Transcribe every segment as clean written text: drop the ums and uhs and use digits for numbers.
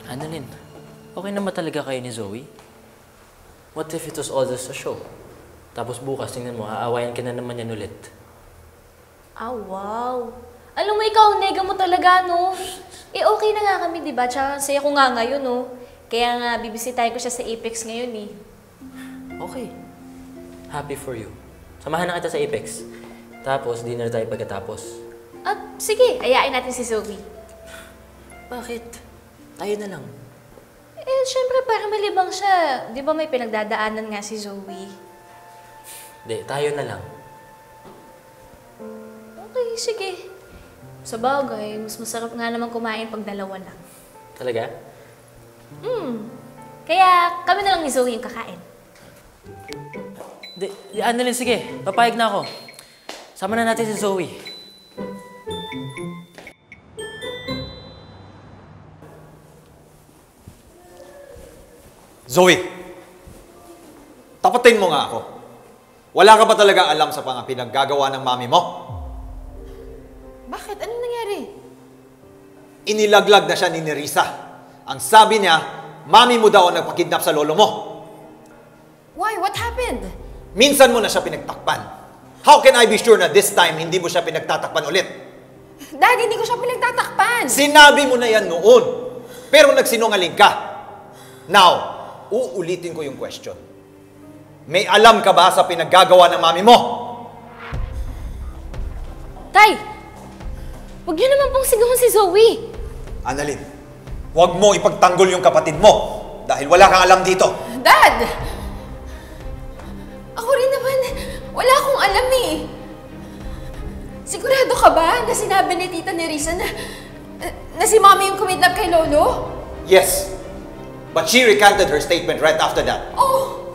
Annalyn, okay naman talaga kayo ni Zoe? What if it was all just a show? Tapos bukas, tingnan mo, aawayan ka na naman yan ulit. Ah, wow. Alam mo, ikaw, nega mo talaga, no? Eh, okay na nga kami, di ba? Tsaka saya ko nga ngayon, no? Kaya nga, bibisitahin ko siya sa Apex ngayon, eh. Okay. Happy for you. Samahan na kita sa Apex. Tapos, dinner tayo pagkatapos. At sige, ayain natin si Zoe. Bakit? Tayo na lang. Eh, syempre, para malibang siya. Di ba may pinagdadaanan nga si Zoe? Hindi, tayo na lang. Okay, sige. Sa bagay, mas masarap nga naman kumain pag dalawa lang. Talaga? Kaya kami na lang ni Zoe yung kakain. Annalyn, sige. Papayag na ako. Sama na natin si Zoe. Zoe, tapatin mo nga ako. Wala ka ba talaga alam sa mga pinaggagawa ng mami mo? Bakit? Anong nangyari? Inilaglag na siya ni Nerissa. Ang sabi niya, mami mo daw ang nagpakidnap sa lolo mo. Why? What happened? Minsan mo na siya pinagtakpan. How can I be sure na this time hindi mo siya pinagtatakpan ulit? Dad, hindi ko siya pinagtatakpan. Sinabi mo na yan noon. Pero nagsinungaling ka. Now, uulitin ko yung question. May alam ka ba sa pinaggagawa ng mami mo? Tay! Huwag niyo naman pong sigawan si Zoe. Annalyn, huwag mo ipagtanggol yung kapatid mo dahil wala kang alam dito. Dad! Ako rin naman, wala akong alam eh. Sigurado ka ba na sinabi ni Tita Nerissa na si Mommy yung kumidnap kay Lolo? Yes, but she recanted her statement right after that. Oh!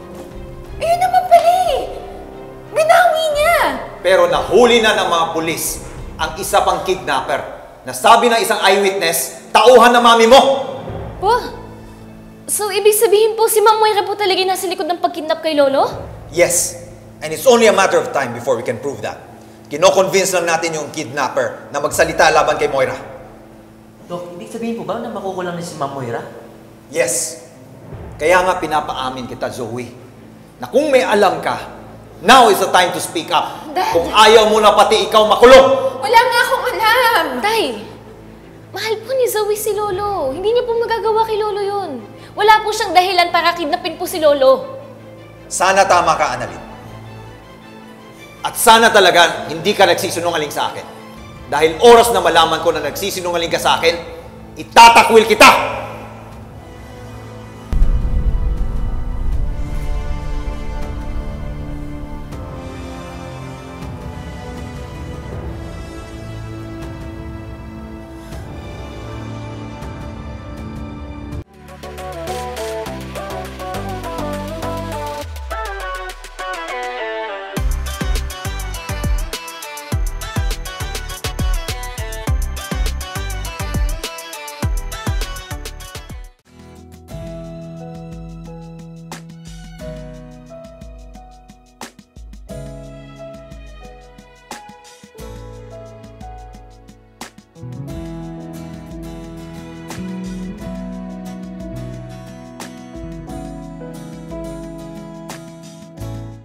Ayun naman pala eh! Binawi niya! Pero nahuli na ng mga pulis ang isa pang kidnapper na sabi ng isang eyewitness, tauhan na mami mo! Po? So, ibig sabihin po si Ma'am Moira po talaga nasa likod ng pagkidnap kay Lolo? Yes, and it's only a matter of time before we can prove that. Kino-convince lang natin yung kidnapper na magsalita laban kay Moira. Dok, ibig sabihin po ba na makukulang na si Ma'am Moira? Yes, kaya nga pinapaamin kita, Zoe, na kung may alam ka, now is the time to speak up. Dad! Kung ayaw mo na pati ikaw makulong! Wala nga akong alam! Tay, mahal po ni Zoe si Lolo. Hindi niya po magagawa kay Lolo yun. Wala po siyang dahilan para kidnapin po si Lolo. Sana tama ka, Annalyn. At sana talaga hindi ka nagsisinungaling sa akin. Dahil oras na malaman ko na nagsisinungaling ka sa akin, itatakwil kita!